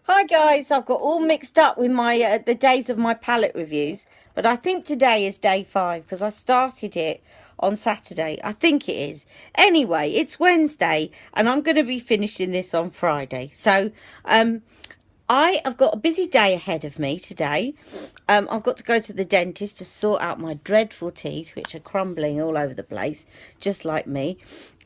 Hi guys, I've got all mixed up with my the days of my palette reviews, but I think today is day 5 because I started it on Saturday. I think it is. Anyway, it's Wednesday and I'm going to be finishing this on Friday. So, I have got a busy day ahead of me today. I've got to go to the dentist to sort out my dreadful teeth, which are crumbling all over the place, just like me.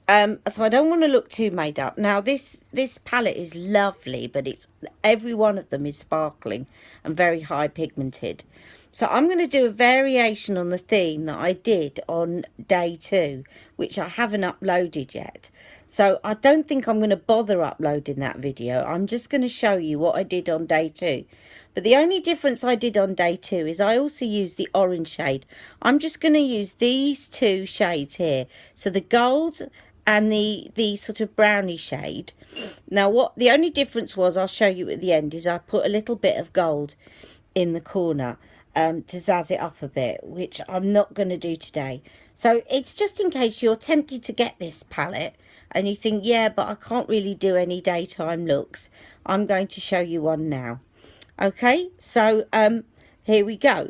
So I don't want to look too made up. Now this palette is lovely, but it's every one of them is sparkling and very high pigmented. So I'm going to do a variation on the theme that I did on day 2, which I haven't uploaded yet. So I don't think I'm going to bother uploading that video. I'm just going to show you what I did on day 2. But the only difference I did on day 2 is I also used the orange shade. I'm just going to use these two shades here. So the gold and the sort of browny shade. Now what the only difference was, I'll show you at the end, is I put a little bit of gold in the corner to zazz it up a bit, which I'm not going to do today. So it's just in case you're tempted to get this palette and you think, yeah, but I can't really do any daytime looks. I'm going to show you one now. Okay, so here we go.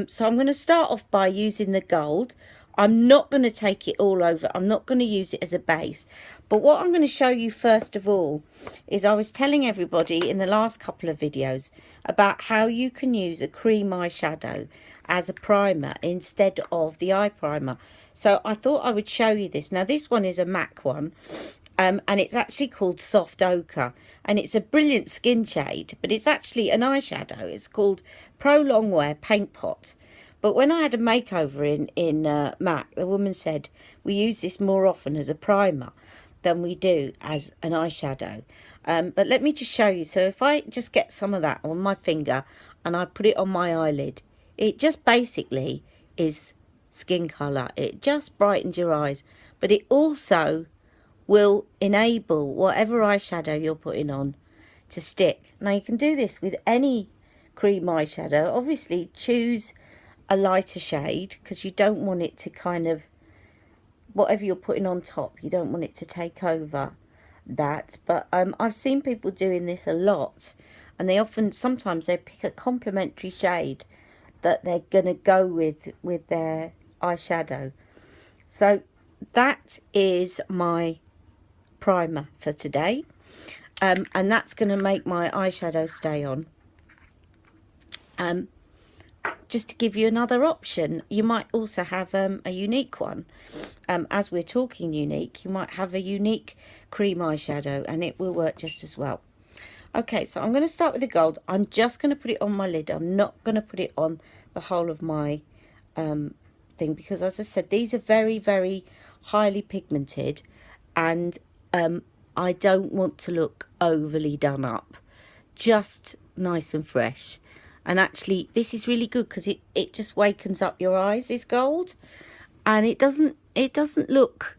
So I'm going to start off by using the gold. I'm not going to take it all over. I'm not going to use it as a base. But what I'm going to show you first of all is I was telling everybody in the last couple of videos about how you can use a cream eyeshadow as a primer instead of the eye primer. So I thought I would show you this. Now this one is a MAC one. And it's actually called Soft Ochre, and it's a brilliant skin shade, but it's actually an eyeshadow. It's called Pro Longwear Paint Pot. But when I had a makeover in MAC, the woman said we use this more often as a primer than we do as an eyeshadow. But let me just show you. So if I just get some of that on my finger and I put it on my eyelid, it just basically is skin colour. It just brightens your eyes, but it also will enable whatever eyeshadow you're putting on to stick. Now you can do this with any cream eyeshadow. Obviously choose a lighter shade because you don't want it to kind of, whatever you're putting on top, you don't want it to take over that. But I've seen people doing this a lot, and they often, sometimes they pick a complementary shade that they're going to go with their eyeshadow. So that is my primer for today, and that's going to make my eyeshadow stay on. Just to give you another option, you might also have a Younique one. As we're talking Younique, you might have a Younique cream eyeshadow and it will work just as well. Okay, so I'm going to start with the gold. I'm just going to put it on my lid. I'm not going to put it on the whole of my thing because, as I said, these are very, very highly pigmented, and I don't want to look overly done up, just nice and fresh. And actually this is really good because it just wakens up your eyes, this gold, and it doesn't look,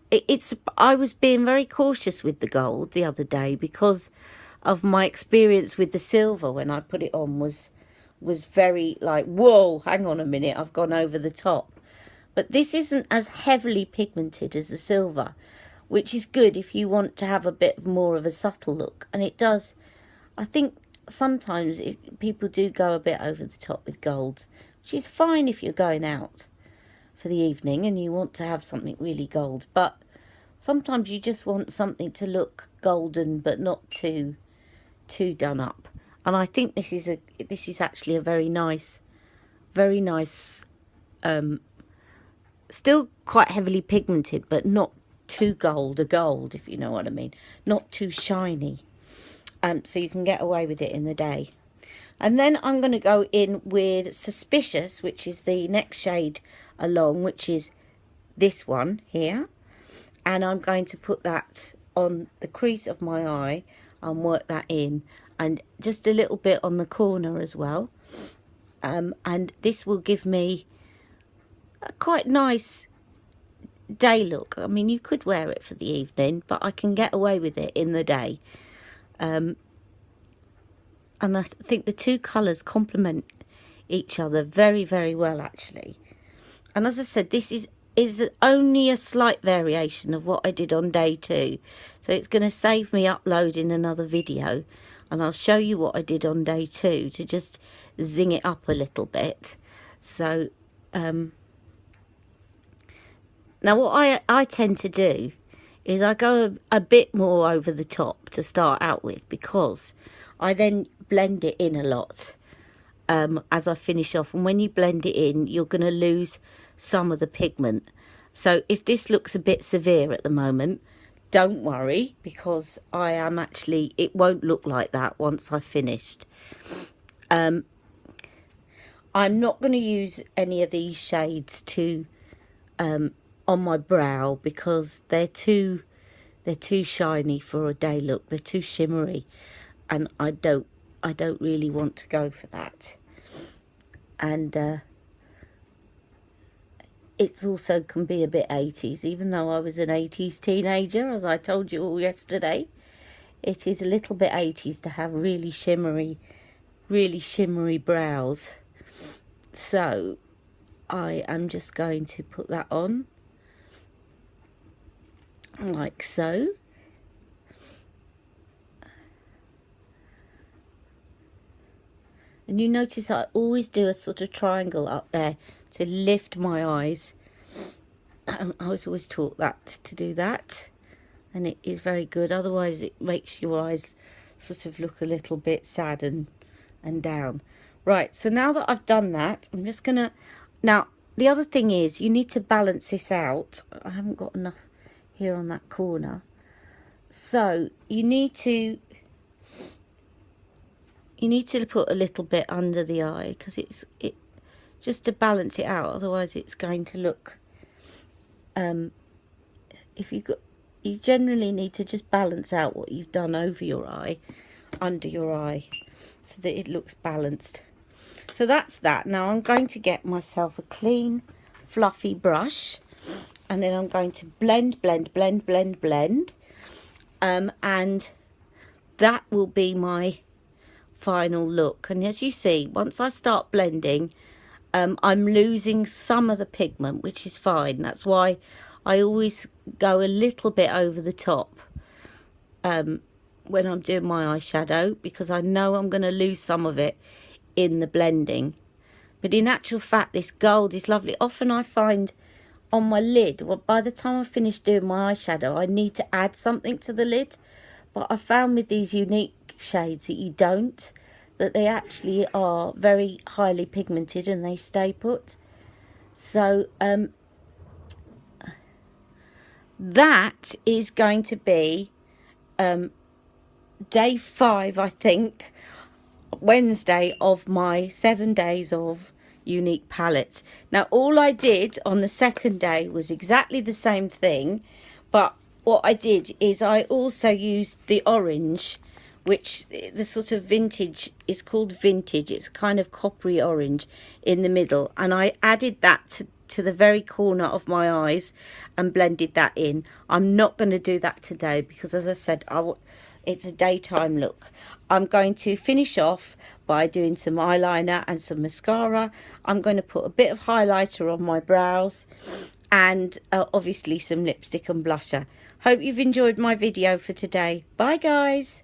it's I was being very cautious with the gold the other day because of my experience with the silver. When I put it on was very like, whoa, hang on a minute, I've gone over the top. But this isn't as heavily pigmented as the silver, which is good if you want to have a bit more of a subtle look. And it does, I think sometimes people do go a bit over the top with golds, which is fine if you're going out for the evening and you want to have something really gold. But sometimes you just want something to look golden but not too done up. And I think this is actually a very nice, still quite heavily pigmented, but not too gold, if you know what I mean. Not too shiny. So you can get away with it in the day. And then I'm going to go in with Suspicious, which is the next shade along, which is this one here. And I'm going to put that on the crease of my eye and work that in, and just a little bit on the corner as well. And this will give me a quite nice day look. I mean, you could wear it for the evening, but I can get away with it in the day. And I think the two colours complement each other very, very well, actually. And as I said, this is only a slight variation of what I did on day 2. So it's going to save me uploading another video. and I'll show you what I did on day 2 to just zing it up a little bit. So now what I tend to do is I go a bit more over the top to start out with, because I then blend it in a lot as I finish off, and when you blend it in you're going to lose some of the pigment. So if this looks a bit severe at the moment, don't worry, because I am actually, it won't look like that once I've finished. I'm not going to use any of these shades to on my brow, because they're too shiny for a day look. They're too shimmery, and I don't really want to go for that. And it's also can be a bit 80s, even though I was an 80s teenager, as I told you all yesterday. It is a little bit 80s to have really shimmery brows. So I am just going to put that on like so. And you notice I always do a sort of triangle up there to lift my eyes. I was always taught that to do that, and it is very good. Otherwise it makes your eyes sort of look a little bit sad and down. Right, so now that I've done that, I'm just gonna, now the other thing is you need to balance this out. I haven't got enough here on that corner, so you need to put a little bit under the eye, because it just to balance it out. Otherwise it's going to look you generally need to just balance out what you've done over your eye, under your eye, so that it looks balanced. So that's that. Now I'm going to get myself a clean fluffy brush, and then I'm going to blend, and that will be my final look. And as you see, once I start blending, I'm losing some of the pigment, which is fine. That's why I always go a little bit over the top when I'm doing my eyeshadow, because I know I'm going to lose some of it in the blending. But in actual fact, this gold is lovely. Often I find on my lid, well, by the time I finish doing my eyeshadow, I need to add something to the lid. But I found with these Younique shades that you don't, that they actually are very highly pigmented and they stay put. So that is going to be day 5, I think, Wednesday of my 7 days of Younique palettes. Now all I did on the second day was exactly the same thing, but what I did is I also used the orange, which the sort of vintage is called vintage. It's kind of coppery orange in the middle, and I added that to the very corner of my eyes and blended that in. I'm not going to do that today because, as I said, it's a daytime look. I'm going to finish off by doing some eyeliner and some mascara. I'm going to put a bit of highlighter on my brows, and obviously some lipstick and blusher. Hope you've enjoyed my video for today. Bye guys.